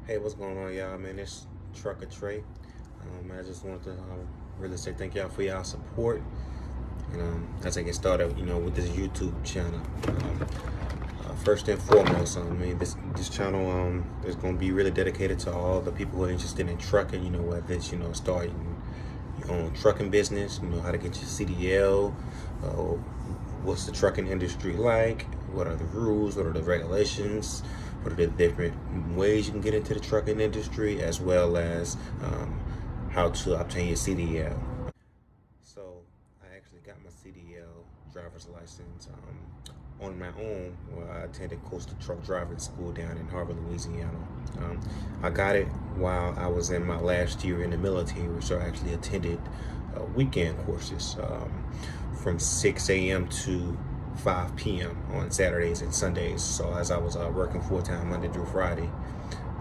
Hey, what's going on, y'all? Man, it's Trucker Trey. I just wanted to really say thank y'all for y'all support. And as I get started, with this YouTube channel, first and foremost, this channel is going to be really dedicated to all the people who are interested in trucking. Whether it's starting your own trucking business, how to get your CDL, uh, what's the trucking industry like, what are the rules, what are the regulations, what are the different ways you can get into the trucking industry, as well as how to obtain your CDL. So I actually got my CDL driver's license on my own. Well, I attended Coastal Truck Driving School down in Harvard, Louisiana. I got it while I was in my last year in the military, which I actually attended weekend courses from 6 a.m. to 5 p.m. on Saturdays and Sundays. So as I was working full-time Monday through Friday,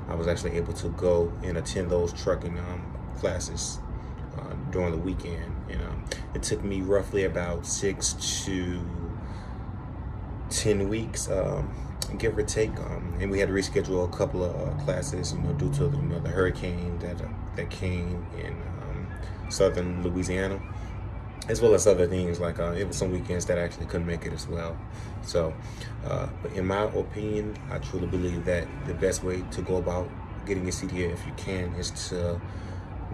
I was actually able to go and attend those trucking classes during the weekend. And it took me roughly about 6 to 10 weeks, give or take. And we had to reschedule a couple of classes, due to the hurricane that came in southern Louisiana, as well as other things like it was some weekends that I actually couldn't make it as well. So, but in my opinion, I truly believe that the best way to go about getting a CDL, if you can, is to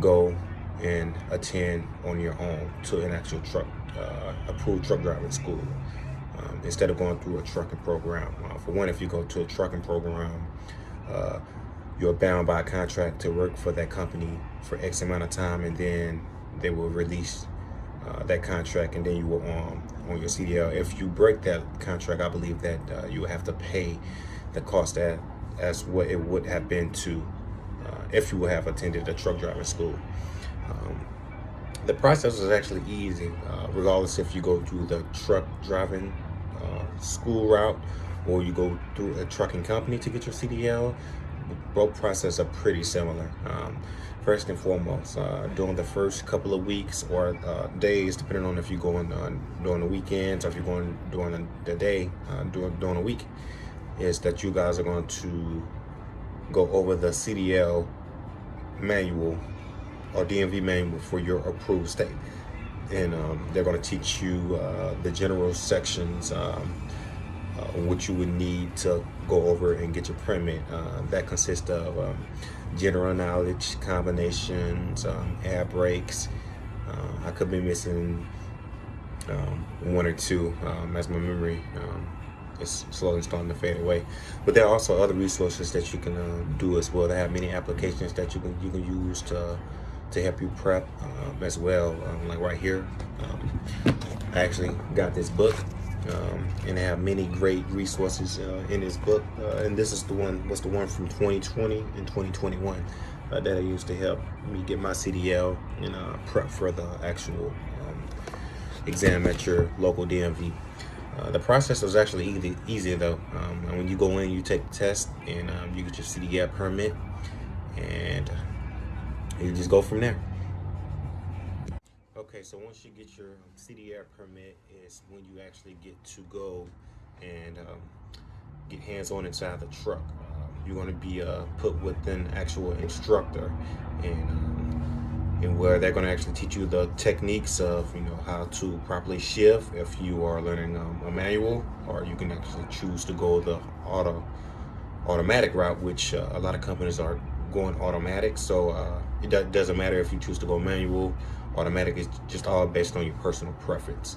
go and attend on your own to an actual approved truck driving school, instead of going through a trucking program. For one, if you go to a trucking program, you're bound by a contract to work for that company for X amount of time, and then they will release that contract, and then you will on your CDL. If you break that contract, I believe that you will have to pay the cost as what it would have been to if you would have attended a truck driving school. The process is actually easy, regardless if you go through the truck driving school route or you go through a trucking company to get your CDL. Both processes are pretty similar. First and foremost, during the first couple of weeks or days, depending on if you're going during the weekends or if you're going during the day, during the week, is that you guys are going to go over the CDL manual or DMV manual for your approved state. And they're going to teach you the general sections, what you would need to go over and get your permit. That consists of general knowledge, combinations, air brakes. I could be missing one or two, as my memory is slowly starting to fade away. But there are also other resources that you can do as well. They have many applications that you can use to help you prep as well. Like right here, I actually got this book, and they have many great resources in this book. And this is the one from 2020 and 2021 that I used to help me get my CDL and prep for the actual exam at your local DMV. The process was actually easy though. And when you go in, you take the test, and you get your CDL permit, and you just go from there. Okay, so once you get your CDL permit is when you actually get to go and get hands-on inside the truck. You're going to be put with an actual instructor, and where they're going to actually teach you the techniques of how to properly shift if you are learning a manual, or you can actually choose to go the automatic route, which a lot of companies are going automatic. So it doesn't matter if you choose to go manual. Automatic is just all based on your personal preference.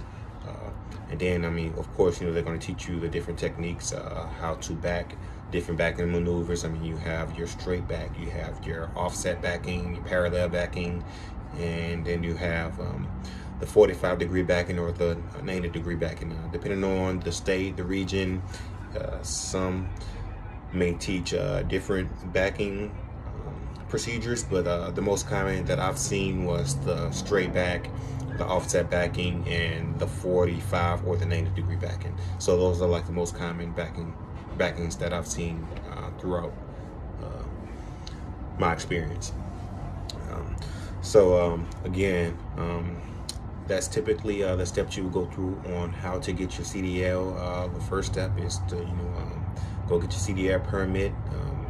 And then, of course, they're going to teach you the different techniques, how to back, different backing maneuvers. You have your straight back, you have your offset backing, your parallel backing, and then you have the 45-degree backing or the 90-degree backing. Depending on the state, the region, some may teach different backing procedures, but the most common that I've seen was the straight back, the offset backing, and the 45 or the 90-degree backing. So those are like the most common backings that I've seen throughout my experience. Again, that's typically the steps you would go through on how to get your CDL. The first step is to go get your CDL permit.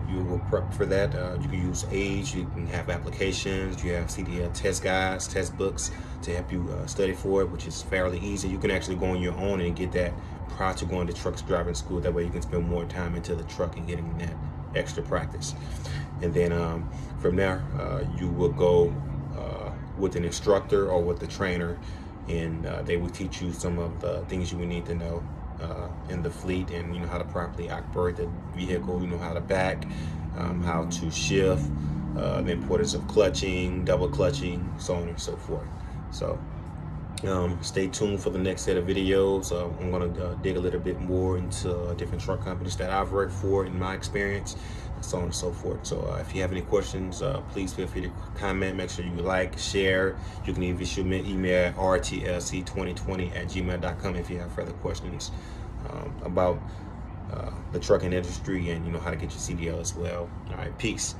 you will prep for that. You can use age, you can have applications, you have CDL test guides, test books to help you study for it, which is fairly easy. You can actually go on your own and get that prior to going to truck driving school. That way you can spend more time into the truck and getting that extra practice. And then from there, you will go with an instructor or with the trainer, and they will teach you some of the things you would need to know in the fleet, and how to properly operate the vehicle, how to back, how to shift, the importance of clutching, double clutching, so on and so forth. So stay tuned for the next set of videos. I'm going to dig a little bit more into different truck companies that I've worked for in my experience, so on and so forth. So if you have any questions, please feel free to comment. Make sure you like, share. You can even shoot me an email at rtlc2020@gmail.com if you have further questions about the trucking industry and how to get your CDL as well. All right, peace.